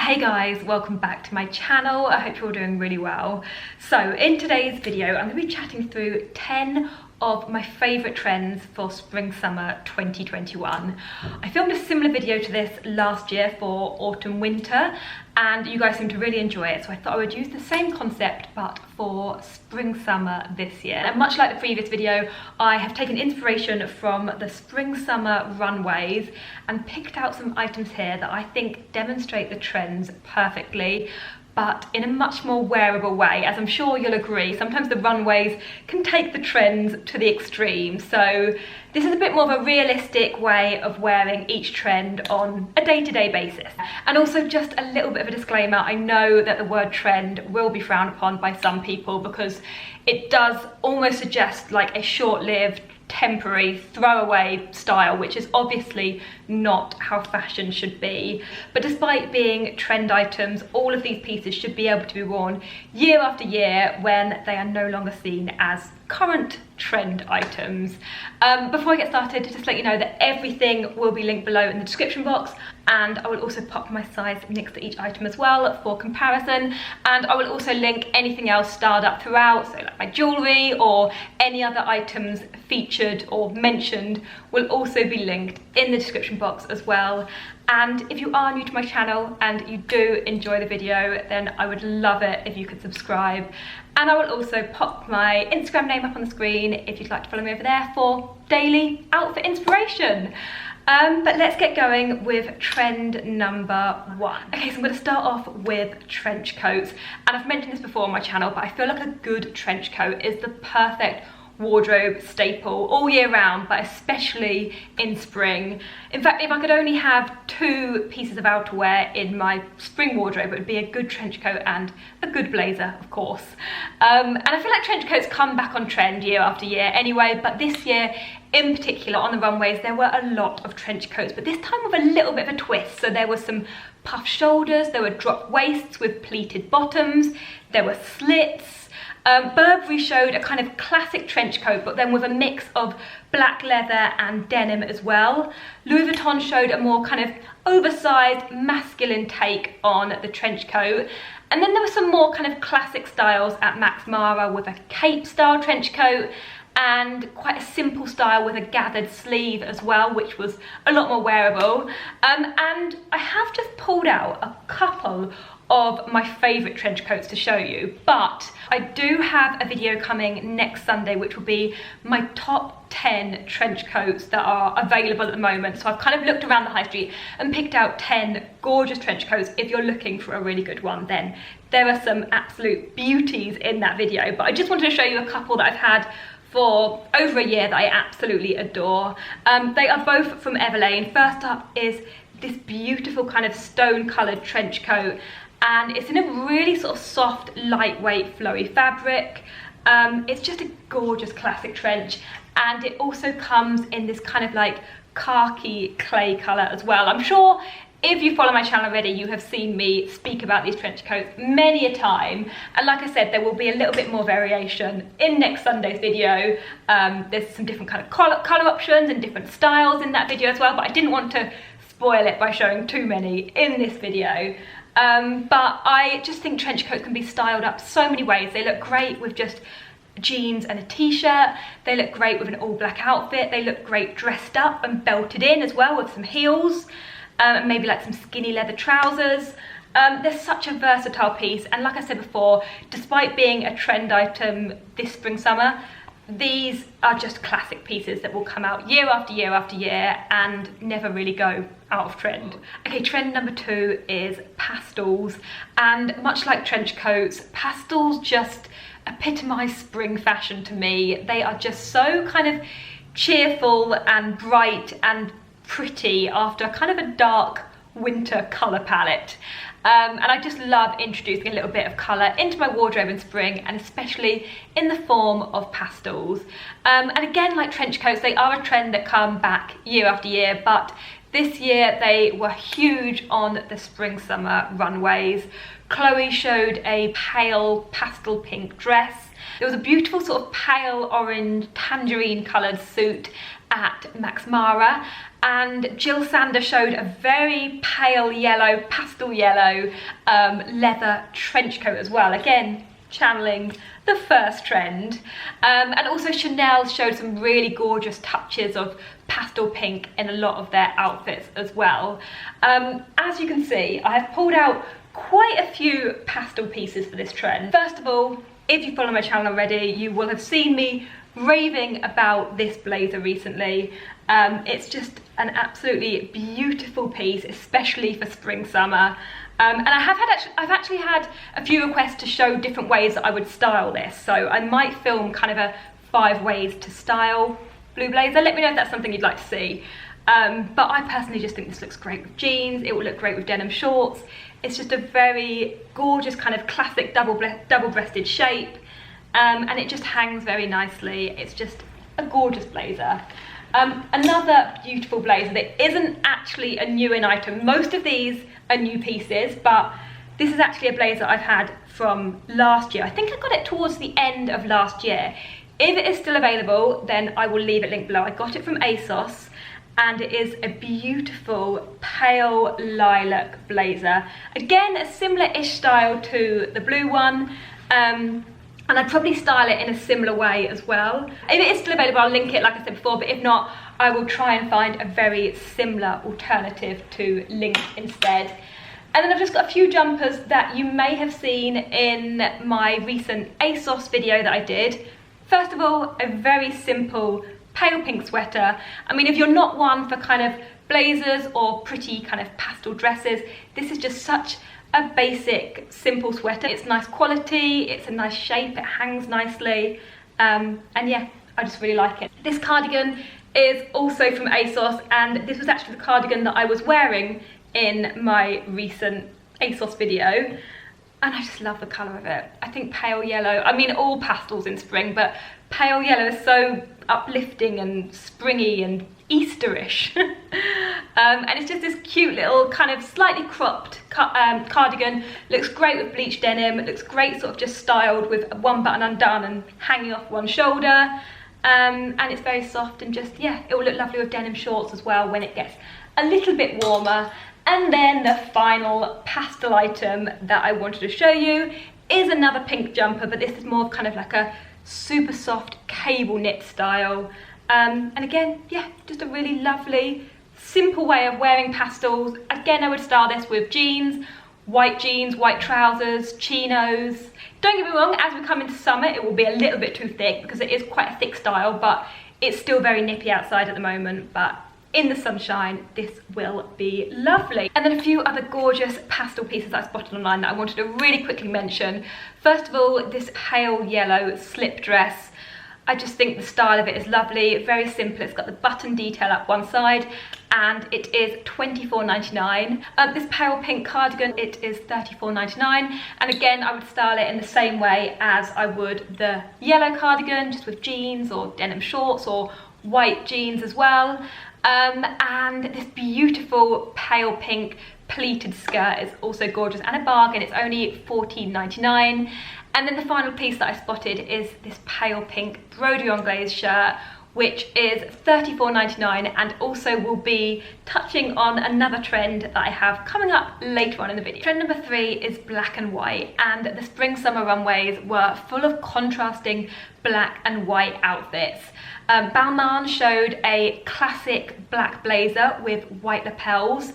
Hey guys, welcome back to my channel. I hope you're all doing really well. So in today's video, I'm going to be chatting through 10 of my favourite trends for spring summer 2021. I filmed a similar video to this last year for autumn winter and you guys seem to really enjoy it, so I thought I would use the same concept but for spring summer this year. And much like the previous video, I have taken inspiration from the spring summer runways and picked out some items here that I think demonstrate the trends perfectly, but in a much more wearable way. As I'm sure you'll agree, sometimes the runways can take the trends to the extreme. So this is a bit more of a realistic way of wearing each trend on a day-to-day basis. And also just a little bit of a disclaimer, I know that the word trend will be frowned upon by some people because it does almost suggest like a short-lived, temporary throwaway style, which is obviously not how fashion should be. But despite being trend items, all of these pieces should be able to be worn year after year when they are no longer seen as current trend items. Before I get started, just to let you know that everything will be linked below in the description box, and I will also pop my size next to each item as well for comparison, and I will also link anything else styled up throughout, so like my jewellery or any other items featured or mentioned will also be linked in the description box as well. And if you are new to my channel and you do enjoy the video, then I would love it if you could subscribe. And I will also pop my Instagram name up on the screen if you'd like to follow me over there for daily outfit inspiration. But let's get going with trend number 1. Okay, so I'm going to start off with trench coats. And I've mentioned this before on my channel, but I feel like a good trench coat is the perfect wardrobe staple all year round, but especially in spring. In fact, if I could only have 2 pieces of outerwear in my spring wardrobe, it would be a good trench coat and a good blazer, of course. And I feel like trench coats come back on trend year after year anyway, but this year in particular on the runways there were a lot of trench coats, but this time with a little bit of a twist. So there were some puff shoulders, there were drop waists with pleated bottoms, there were slits. Burberry showed a kind of classic trench coat, but then with a mix of black leather and denim as well. Louis Vuitton showed a more kind of oversized, masculine take on the trench coat. And then there were some more kind of classic styles at Max Mara with a cape style trench coat and quite a simple style with a gathered sleeve as well, which was a lot more wearable. And I have just pulled out a couple of my favourite trench coats to show you, but I do have a video coming next Sunday which will be my top 10 trench coats that are available at the moment. So I've kind of looked around the high street and picked out 10 gorgeous trench coats. If you're looking for a really good one, then there are some absolute beauties in that video, but I just wanted to show you a couple that I've had for over a year that I absolutely adore. They are both from Everlane. First up is this beautiful kind of stone coloured trench coat, and it's in a really sort of soft, lightweight, flowy fabric. It's just a gorgeous classic trench, and it also comes in this kind of like khaki clay colour as well. I'm sure if you follow my channel already, you have seen me speak about these trench coats many a time. And like I said, there will be a little bit more variation in next Sunday's video. There's some different kind of colour options and different styles in that video as well, but I didn't want to spoil it by showing too many in this video. But I just think trench coats can be styled up so many ways. They look great with just jeans and a t-shirt, they look great with an all black outfit, they look great dressed up and belted in as well with some heels, and maybe like some skinny leather trousers. They're such a versatile piece, and like I said before, despite being a trend item this spring summer, these are just classic pieces that will come out year after year after year and never really go out of trend. Okay, trend number 2 is pastels, and much like trench coats, pastels just epitomise spring fashion to me. They are just so kind of cheerful and bright and pretty after kind of a dark winter colour palette. And I just love introducing a little bit of colour into my wardrobe in spring, and especially in the form of pastels. And again, like trench coats, they are a trend that come back year after year, but This year they were huge on the spring summer runways. Chloe showed a pale pastel pink dress. There was a beautiful sort of pale orange tangerine coloured suit at Max Mara, and Jill Sander showed a very pale yellow, pastel yellow leather trench coat as well, again channeling the first trend. And also Chanel showed some really gorgeous touches of pastel pink in a lot of their outfits as well. As you can see, I have pulled out quite a few pastel pieces for this trend. First of all, if you follow my channel already, you will have seen me raving about this blazer recently. It's just an absolutely beautiful piece, especially for spring summer. And I've actually had a few requests to show different ways that I would style this, so I might film kind of a 5 ways to style blue blazer. Let me know if that's something you'd like to see. But I personally just think this looks great with jeans. It will look great with denim shorts. It's just a very gorgeous kind of classic double-breasted shape, and it just hangs very nicely. It's just a gorgeous blazer. Another beautiful blazer that isn't actually a new in item. Most of these are new pieces, but this is actually a blazer I've had from last year. I think I got it towards the end of last year. If it is still available, then I will leave it linked below. I got it from ASOS, and it is a beautiful pale lilac blazer. Again, a similar-ish style to the blue one, and I'd probably style it in a similar way as well. If it is still available, I'll link it like I said before, but if not, I will try and find a very similar alternative to link instead. And then I've just got a few jumpers that you may have seen in my recent ASOS video that I did. First of all, a very simple pale pink sweater. I mean, if you're not one for kind of blazers or pretty kind of pastel dresses, this is just such a basic, simple sweater. It's nice quality, it's a nice shape, it hangs nicely, and yeah, I just really like it. This cardigan is also from ASOS, and this was actually the cardigan that I was wearing in my recent ASOS video, and I just love the colour of it. I think pale yellow, I mean all pastels in spring, but pale yellow is so uplifting and springy and Easterish. And it's just this cute little kind of slightly cropped cardigan. Looks great with bleached denim. It looks great sort of just styled with one button undone and hanging off one shoulder. And it's very soft and just, yeah, it will look lovely with denim shorts as well when it gets a little bit warmer. And then the final pastel item that I wanted to show you is another pink jumper, but this is more kind of like a super soft cable knit style. And again, yeah, just a really lovely, simple way of wearing pastels. Again, I would style this with jeans, white trousers, chinos. Don't get me wrong, as we come into summer, it will be a little bit too thick because it is quite a thick style, but it's still very nippy outside at the moment. But in the sunshine, this will be lovely. And then a few other gorgeous pastel pieces I spotted online that I wanted to really quickly mention. First of all, this pale yellow slip dress. I just think the style of it is lovely, very simple. It's got the button detail up one side, and it is $24.99. This pale pink cardigan, it is $34.99. And again, I would style it in the same way as I would the yellow cardigan, just with jeans or denim shorts or white jeans as well. And this beautiful pale pink pleated skirt is also gorgeous and a bargain. It's only $14.99. And then the final piece that I spotted is this pale pink broderie anglaise shirt, which is $34.99, and also will be touching on another trend that I have coming up later on in the video. Trend number 3 is black and white, and the spring summer runways were full of contrasting black and white outfits. Balmain showed a classic black blazer with white lapels.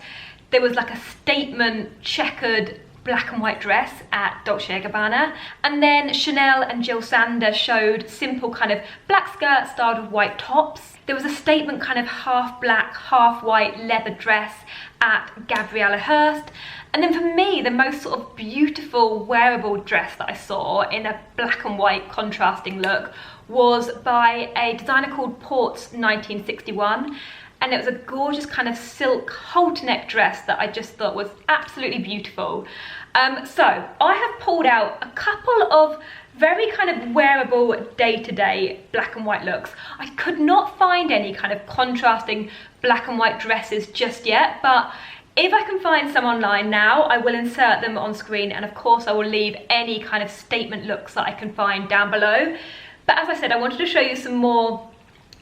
There was like a statement checkered black and white dress at Dolce & Gabbana, and then Chanel and Jill Sander showed simple kind of black skirt styled with white tops. There was a statement kind of half black, half white leather dress at Gabriela Hearst. And then for me, the most sort of beautiful wearable dress that I saw in a black and white contrasting look was by a designer called Ports 1961. and it was a gorgeous kind of silk halter neck dress that I just thought was absolutely beautiful. So I have pulled out a couple of very kind of wearable day-to-day black and white looks. I could not find any kind of contrasting black and white dresses just yet, but if I can find some online now, I will insert them on screen, and of course I will leave any kind of statement looks that I can find down below. But as I said, I wanted to show you some more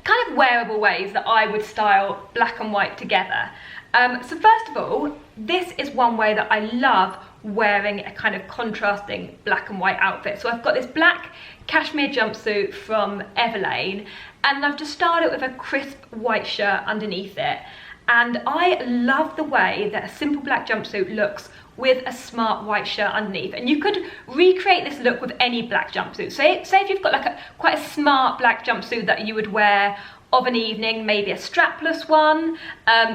kind of wearable ways that I would style black and white together. So first of all, this is one way that I love wearing a kind of contrasting black and white outfit. So I've got this black cashmere jumpsuit from Everlane, and I've just styled it with a crisp white shirt underneath it. And I love the way that a simple black jumpsuit looks with a smart white shirt underneath. And you could recreate this look with any black jumpsuit. Say if you've got like quite a smart black jumpsuit that you would wear of an evening, maybe a strapless one,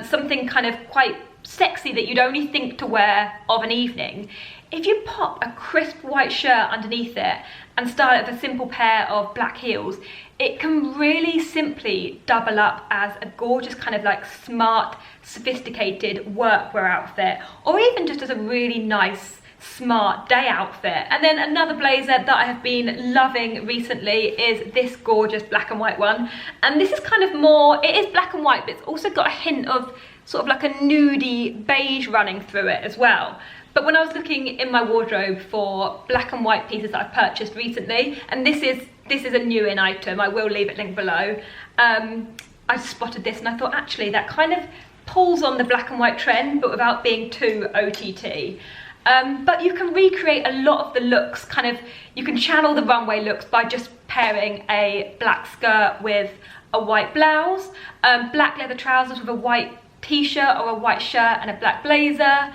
something kind of quite sexy that you'd only think to wear of an evening. If you pop a crisp white shirt underneath it and style it with a simple pair of black heels, it can really simply double up as a gorgeous kind of like smart, sophisticated workwear outfit, or even just as a really nice, smart day outfit. And then another blazer that I have been loving recently is this gorgeous black and white one. And this is kind of more, it is black and white, but it's also got a hint of sort of like a nudie beige running through it as well. But when I was looking in my wardrobe for black and white pieces that I've purchased recently, and this is a new in item, I will leave it linked below, I spotted this and I thought actually that kind of pulls on the black and white trend, but without being too OTT. But you can recreate a lot of the looks, kind of, you can channel the runway looks by just pairing a black skirt with a white blouse, black leather trousers with a white t-shirt or a white shirt and a black blazer.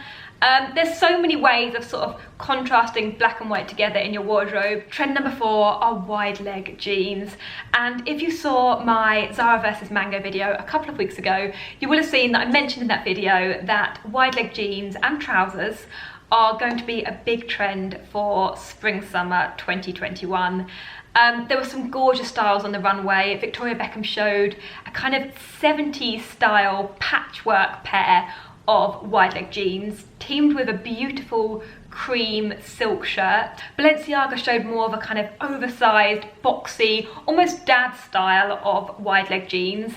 There's so many ways of sort of contrasting black and white together in your wardrobe. Trend number 4 are wide leg jeans. And if you saw my Zara versus Mango video a couple of weeks ago, you will have seen that I mentioned in that video that wide leg jeans and trousers are going to be a big trend for spring summer 2021. There were some gorgeous styles on the runway. Victoria Beckham showed a kind of 70s style patchwork pair of wide leg jeans teamed with a beautiful cream silk shirt. Balenciaga showed more of a kind of oversized, boxy, almost dad style of wide leg jeans.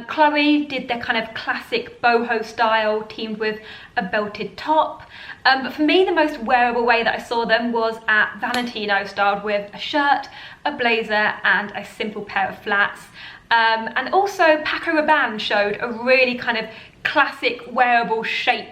Chloe did their kind of classic boho style teamed with a belted top. But for me, the most wearable way that I saw them was at Valentino, styled with a shirt, a blazer and a simple pair of flats. And also Paco Rabanne showed a really kind of classic wearable shape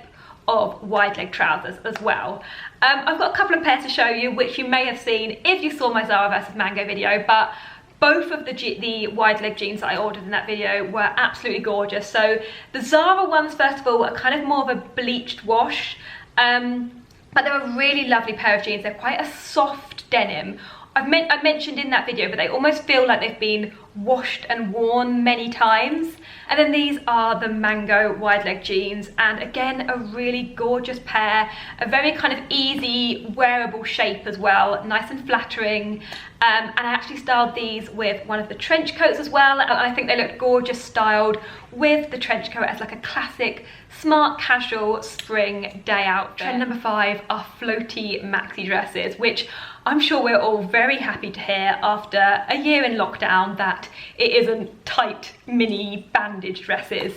of wide leg trousers as well. I've got a couple of pairs to show you, which you may have seen if you saw my Zara versus Mango video, but both of the wide leg jeans that I ordered in that video were absolutely gorgeous. So the Zara ones, first of all, are kind of more of a bleached wash, but they're a really lovely pair of jeans. They're quite a soft denim. I mentioned in that video, but they almost feel like they've been washed and worn many times. And then these are the Mango wide leg jeans, and again, a really gorgeous pair, a very kind of easy wearable shape as well, nice and flattering. And I actually styled these with one of the trench coats as well, and I think they look gorgeous styled with the trench coat as like a classic smart casual spring day outfit. Trend number 5 are floaty maxi dresses, which I'm sure we're all very happy to hear after a year in lockdown that it isn't tight mini bandage dresses.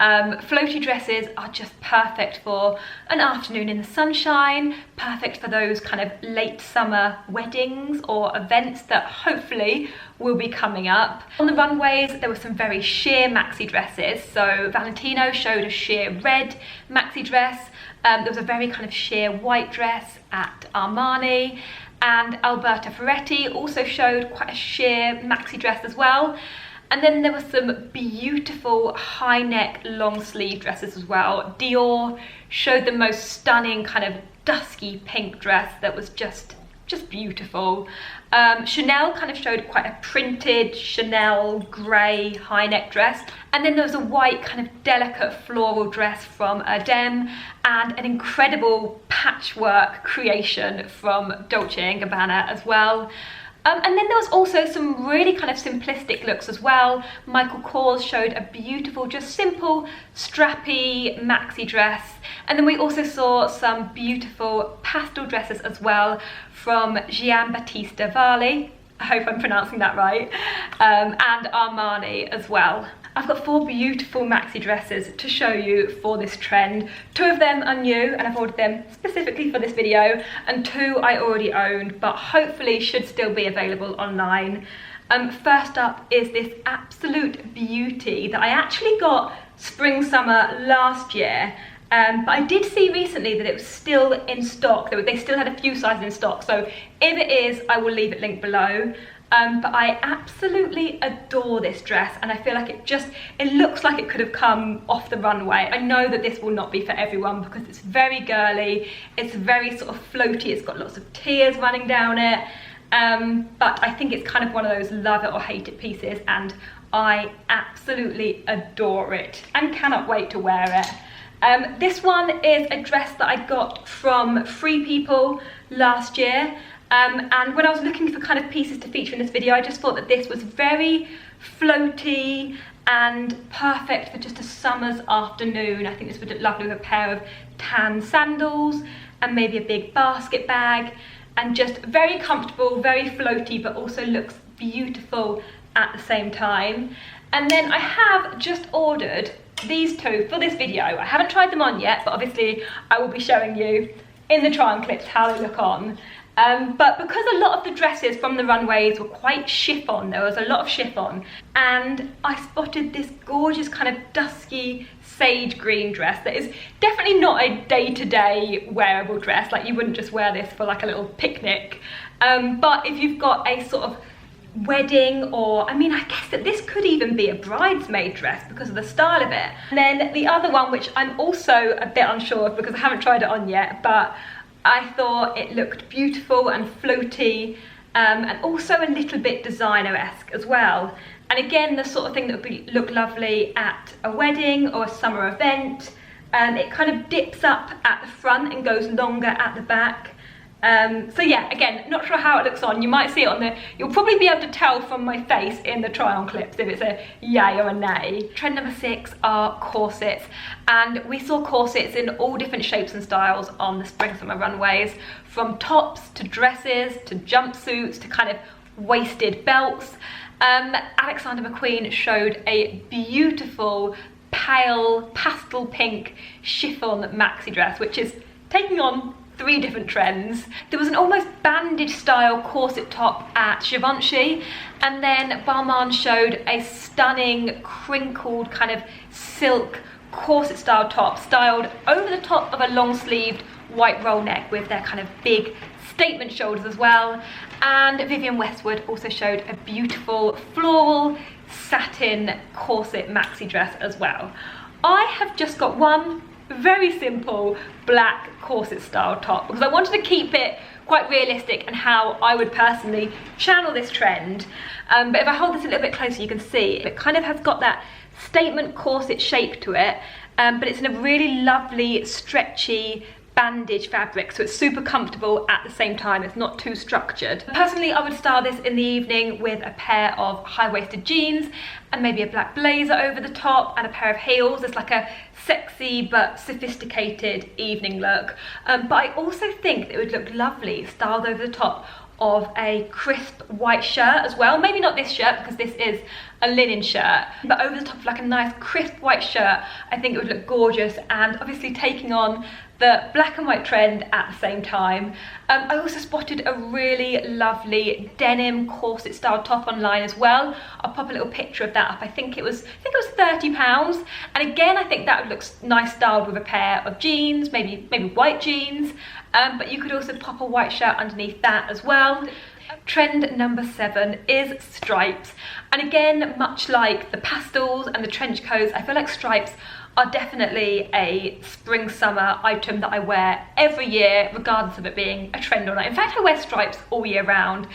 Floaty dresses are just perfect for an afternoon in the sunshine, perfect for those kind of late summer weddings or events that hopefully will be coming up. On the runways, there were some very sheer maxi dresses. So Valentino showed a sheer red maxi dress. There was a very kind of sheer white dress at Armani. And Alberta Ferretti also showed quite a sheer maxi dress as well. And then there were some beautiful high neck long sleeve dresses as well. Dior showed the most stunning kind of dusky pink dress that was just beautiful. Chanel kind of showed quite a printed Chanel grey high neck dress. And then there was a white kind of delicate floral dress from Erdem and an incredible patchwork creation from Dolce & Gabbana as well. And then there was also some really kind of simplistic looks as well. Michael Kors showed a beautiful, just simple, strappy maxi dress. And then we also saw some beautiful pastel dresses as well from Giambattista Valli. I hope I'm pronouncing that right. And Armani as well. I've got 4 beautiful maxi dresses to show you for this trend. 2 of them are new and I've ordered them specifically for this video, and 2 I already owned but hopefully should still be available online. First up is this absolute beauty that I actually got spring summer last year, but I did see recently that it was still in stock. They still had a few sizes in stock, so if it is, I will leave it linked below. But I absolutely adore this dress, and I feel like it looks like it could have come off the runway. I know that this will not be for everyone because it's very girly, it's very sort of floaty, it's got lots of tears running down it, but I think it's kind of one of those love it or hate it pieces, and I absolutely adore it and cannot wait to wear it. This one is a dress that I got from Free People last year. And when I was looking for kind of pieces to feature in this video, I just thought that this was very floaty and perfect for just a summer's afternoon. I think this would look lovely with a pair of tan sandals and maybe a big basket bag, and just very comfortable, very floaty, but also looks beautiful at the same time. And then I have just ordered these 2 for this video. I haven't tried them on yet, but obviously I will be showing you in the try on clips how they look on. But because a lot of the dresses from the runways were quite chiffon, there was a lot of chiffon, and I spotted this gorgeous kind of dusky sage green dress that is definitely not a day-to-day wearable dress. Like, you wouldn't just wear this for like a little picnic, but if you've got a sort of wedding, or I mean, I guess that this could even be a bridesmaid dress because of the style of it. And then the other one, which I'm also a bit unsure of because I haven't tried it on yet, but I thought it looked beautiful and floaty, and also a little bit designer-esque as well. And again, the sort of thing that would look lovely at a wedding or a summer event. It kind of dips up at the front and goes longer at the back. So yeah, again, not sure how it looks on. You might see it on the, you'll probably be able to tell from my face in the try on clips if it's a yay or a nay. Trend number 6 are corsets, and we saw corsets in all different shapes and styles on the spring summer runways, from tops to dresses to jumpsuits to kind of waisted belts. Alexander McQueen showed a beautiful pale pastel pink chiffon maxi dress, which is taking on 3 different trends. There was an almost bandage style corset top at Givenchy, and then Balmain showed a stunning crinkled kind of silk corset style top styled over the top of a long sleeved white roll neck with their kind of big statement shoulders as well. And Vivienne Westwood also showed a beautiful floral satin corset maxi dress as well. I have just got one very simple black corset style top because I wanted to keep it quite realistic and how I would personally channel this trend. But if I hold this a little bit closer, you can see it kind of has got that statement corset shape to it, but it's in a really lovely stretchy bandage fabric, so it's super comfortable at the same time. It's not too structured. Personally, I would style this in the evening with a pair of high-waisted jeans and maybe a black blazer over the top and a pair of heels. It's like a sexy but sophisticated evening look, but I also think that it would look lovely styled over the top of a crisp white shirt as well. Maybe not this shirt because this is a linen shirt, but over the top of like a nice crisp white shirt, I think it would look gorgeous, and obviously taking on the black and white trend at the same time. I also spotted a really lovely denim corset style top online as well. I'll pop a little picture of that up. I think it was £30, and again I think that would look nice styled with a pair of jeans, maybe white jeans, but you could also pop a white shirt underneath that as well. Trend number 7 is stripes, and again, much like the pastels and the trench coats, I feel like stripes are definitely a spring summer item that I wear every year, regardless of it being a trend or not. In fact, I wear stripes all year round,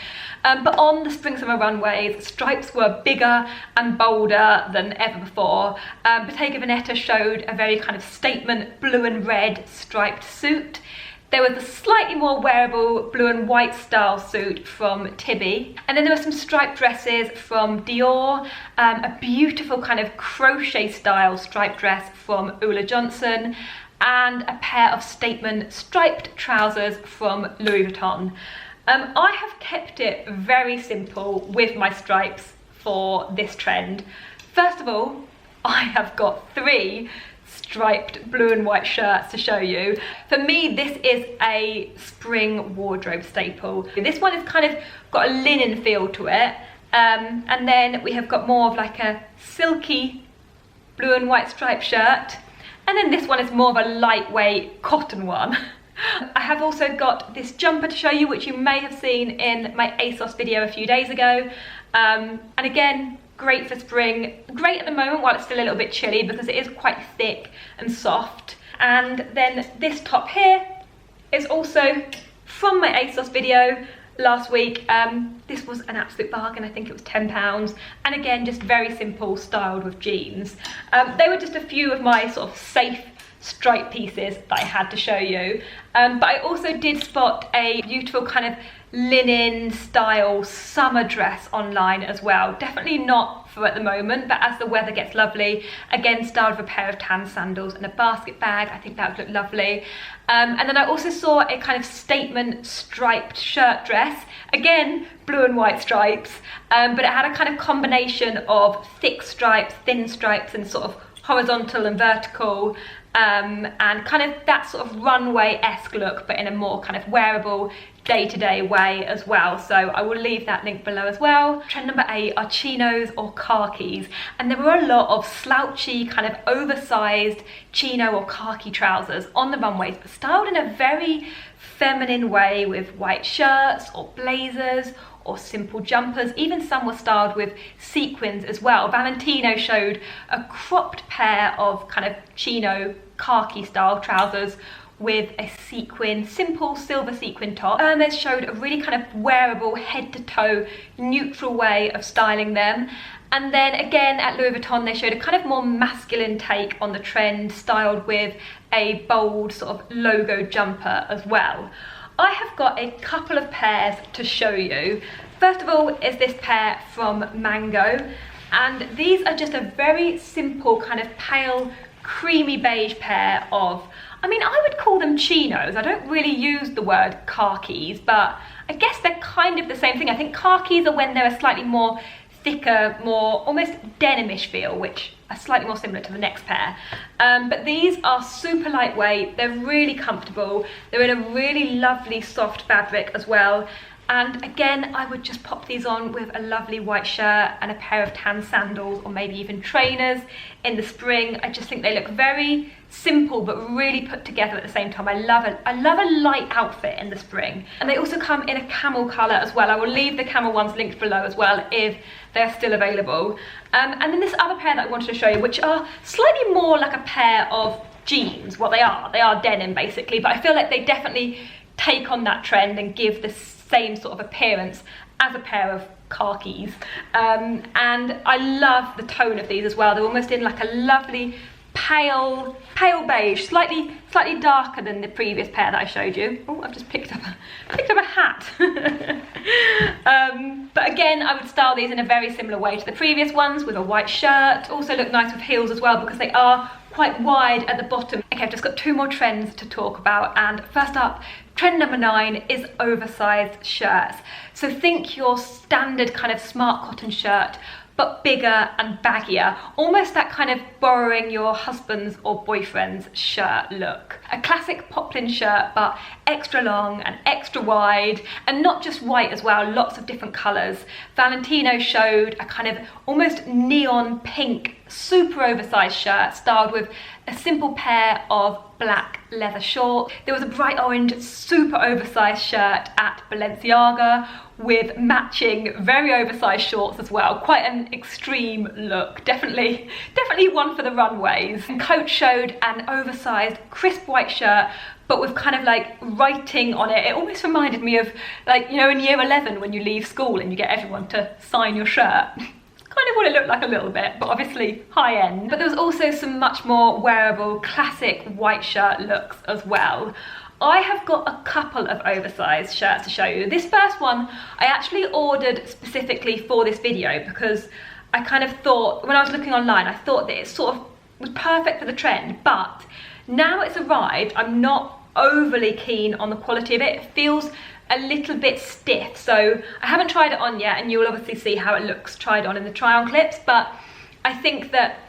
but on the spring summer runways, stripes were bigger and bolder than ever before. Bottega Veneta showed a very kind of statement blue and red striped suit. There was a slightly more wearable blue and white style suit from Tibby. And then there were some striped dresses from Dior, a beautiful kind of crochet style striped dress from Ulla Johnson, and a pair of statement striped trousers from Louis Vuitton. I have kept it very simple with my stripes for this trend. First of all, I have got 3 striped blue and white shirts to show you. For me, this is a spring wardrobe staple. This one is kind of got a linen feel to it. And then we have got more of like a silky blue and white striped shirt. And then this one is more of a lightweight cotton one. I have also got this jumper to show you, which you may have seen in my ASOS video a few days ago. And again, great for spring, great at the moment while it's still a little bit chilly because it is quite thick and soft. And then this top here is also from my ASOS video last week. This was an absolute bargain. I think it was £10. And again, just very simple, styled with jeans. They were just a few of my sort of safe stripe pieces that I had to show you. But I also did spot a beautiful kind of linen style summer dress online as well. Definitely not for at the moment, but as the weather gets lovely, again styled with a pair of tan sandals and a basket bag. I think that would look lovely. And then I also saw a kind of statement striped shirt dress, again blue and white stripes, but it had a kind of combination of thick stripes, thin stripes, and sort of horizontal and vertical, and kind of that sort of runway-esque look, but in a more kind of wearable day-to-day way as well. So I will leave that link below as well. Trend number 8 are chinos or khakis, and there were a lot of slouchy kind of oversized chino or khaki trousers on the runways, but styled in a very feminine way with white shirts or blazers or simple jumpers. Even some were styled with sequins as well. Valentino showed a cropped pair of kind of chino khaki style trousers with a sequin, simple silver sequin top. Hermes showed a really kind of wearable head to toe neutral way of styling them. And then again at Louis Vuitton, they showed a kind of more masculine take on the trend, styled with a bold sort of logo jumper as well. I have got a couple of pairs to show you. First of all is this pair from Mango, and these are just a very simple kind of pale creamy beige pair of, I mean, I would call them chinos. I don't really use the word khakis, but I guess they're kind of the same thing. I think khakis are when they're a slightly more thicker, more almost denimish feel, which are slightly more similar to the next pair. But these are super lightweight, they're really comfortable, they're in a really lovely soft fabric as well. And again, I would just pop these on with a lovely white shirt and a pair of tan sandals, or maybe even trainers in the spring. I just think they look very simple but really put together at the same time. I love a light outfit in the spring. And they also come in a camel colour as well. I will leave the camel ones linked below as well if they're still available. And then this other pair that I wanted to show you, which are slightly more like a pair of jeans. Well, they are denim basically, but I feel like they definitely take on that trend and give the same sort of appearance as a pair of khakis. And I love the tone of these as well. They're almost in like a lovely pale beige, slightly darker than the previous pair that I showed you. Oh, I've just picked up a hat. But again, I would style these in a very similar way to the previous ones, with a white shirt. Also look nice with heels as well, because they are quite wide at the bottom. Okay, I've just got 2 more trends to talk about, and first up, trend number 9 is oversized shirts. So think your standard kind of smart cotton shirt, but bigger and baggier, almost that kind of borrowing your husband's or boyfriend's shirt look. A classic poplin shirt, but extra long and extra wide, and not just white as well, lots of different colours. Valentino showed a kind of almost neon pink, super oversized shirt styled with a simple pair of black leather shorts. There was a bright orange, super oversized shirt at Balenciaga with matching very oversized shorts as well. Quite an extreme look, definitely one for the runways. And Coach showed an oversized crisp white shirt, but with kind of like writing on it. It almost reminded me of, like, you know, in year 11 when you leave school and you get everyone to sign your shirt. Kind of what it looked like a little bit, but obviously high end. But there was also some much more wearable classic white shirt looks as well. I have got a couple of oversized shirts to show you. This first one I actually ordered specifically for this video because I kind of thought, when I was looking online, I thought that it sort of was perfect for the trend, but now it's arrived, I'm not overly keen on the quality of it. It feels a little bit stiff, so I haven't tried it on yet, and you'll obviously see how it looks tried on in the try on clips, but I think that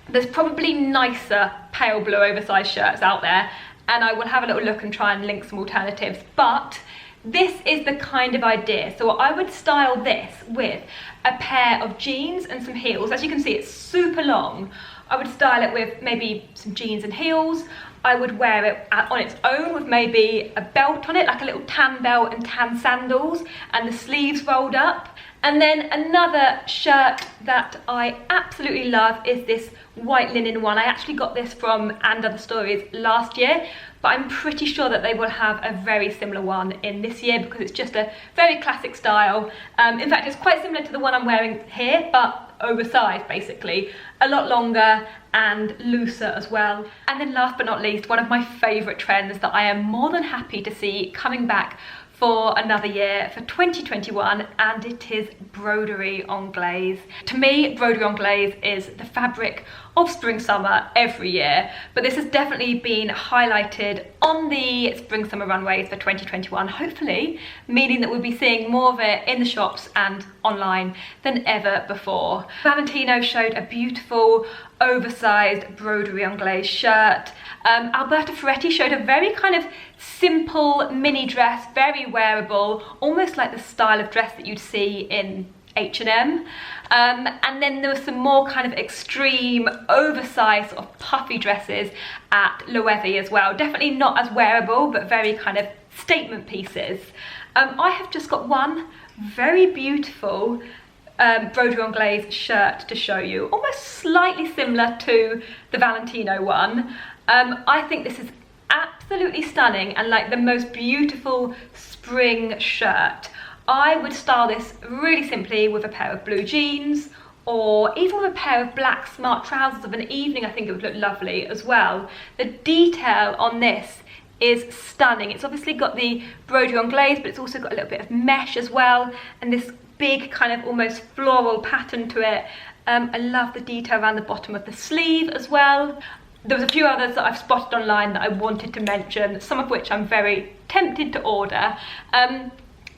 there's probably nicer pale blue oversized shirts out there, and I will have a little look and try and link some alternatives. But this is the kind of idea. So I would style this with a pair of jeans and some heels. As you can see, it's super long. I would style it with maybe some jeans and heels. I would wear it on its own with maybe a belt on it, like a little tan belt and tan sandals, and the sleeves rolled up. And then another shirt that I absolutely love is this white linen one. I actually got this from And Other Stories last year, but I'm pretty sure that they will have a very similar one in this year because it's just a very classic style. In fact, it's quite similar to the one I'm wearing here, but oversized basically, a lot longer and looser as well. And then last but not least, one of my favourite trends that I am more than happy to see coming back for another year, for 2021, and it is broderie on glaze. To me, broderie on glaze is the fabric of spring summer every year, but this has definitely been highlighted on the spring summer runways for 2021, hopefully meaning that we'll be seeing more of it in the shops and online than ever before. Valentino showed a beautiful oversized broderie on glaze shirt. Alberta Ferretti showed a very kind of simple mini dress, very wearable, almost like the style of dress that you'd see in H&M. And then there was some more kind of extreme, oversized sort of puffy dresses at Loewe as well. Definitely not as wearable, but very kind of statement pieces. I have just got one very beautiful broderie on glaze shirt to show you, almost slightly similar to the Valentino one. I think this is absolutely stunning and like the most beautiful spring shirt. I would style this really simply with a pair of blue jeans, or even with a pair of black smart trousers of an evening. I think it would look lovely as well. The detail on this is stunning. It's obviously got the broderie on glaze, but it's also got a little bit of mesh as well, and this big kind of almost floral pattern to it. I love the detail around the bottom of the sleeve as well. There was a few others that I've spotted online that I wanted to mention, some of which I'm very tempted to order.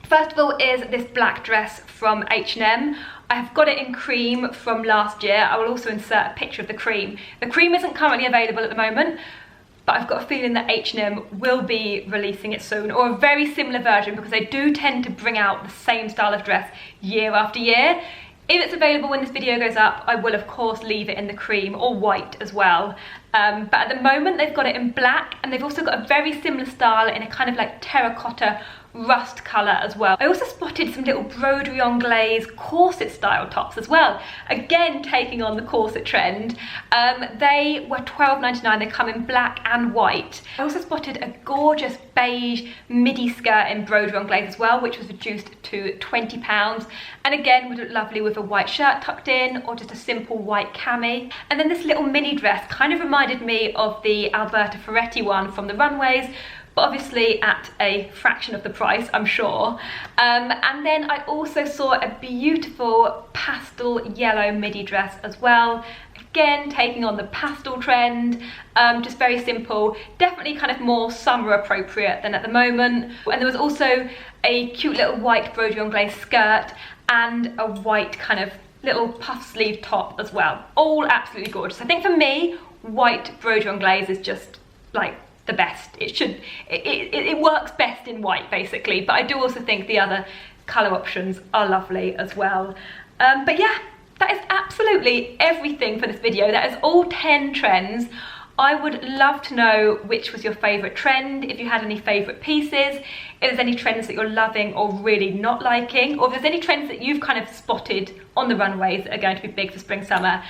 First of all is this black dress from H&M. I have got it in cream from last year. I will also insert a picture of the cream. The cream isn't currently available at the moment, but I've got a feeling that H&M will be releasing it soon, or a very similar version, because they do tend to bring out the same style of dress year after year. If it's available when this video goes up, I will of course leave it in the cream or white as well. But at the moment they've got it in black, and they've also got a very similar style in a kind of like terracotta rust colour as well. I also spotted some little broderie on glaze corset style tops as well, again taking on the corset trend. They were $12.99. They come in black and white. I also spotted a gorgeous beige midi skirt in broderie on glaze as well, which was reduced to £20, and again would look lovely with a white shirt tucked in, or just a simple white cami. And then this little mini dress kind of reminded me of the Alberta Ferretti one from the runways, but obviously at a fraction of the price, I'm sure. And then I also saw a beautiful pastel yellow midi dress as well, again taking on the pastel trend, just very simple, definitely kind of more summer appropriate than at the moment. And there was also a cute little white broderie on glaze skirt and a white kind of little puff sleeve top as well. All absolutely gorgeous. I think for me, white broderie on glaze is just like the best. It works best in white basically, but I do also think the other colour options are lovely as well. But yeah, that is absolutely everything for this video. That is all 10 trends. I would love to know which was your favourite trend, if you had any favourite pieces, if there's any trends that you're loving or really not liking, or if there's any trends that you've kind of spotted on the runways that are going to be big for spring summer.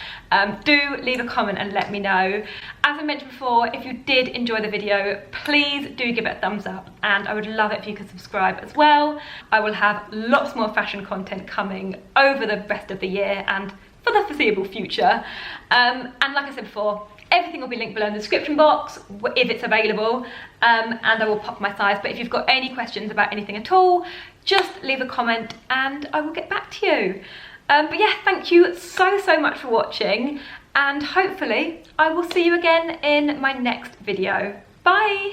Do leave a comment and let me know. As I mentioned before, if you did enjoy the video, please do give it a thumbs up, and I would love it if you could subscribe as well. I will have lots more fashion content coming over the rest of the year and for the foreseeable future. And like I said before, Everything will be linked below in the description box if it's available, and I will pop my size. But if you've got any questions about anything at all, just leave a comment and I will get back to you. But yeah, thank you so much for watching, and hopefully I will see you again in my next video. Bye!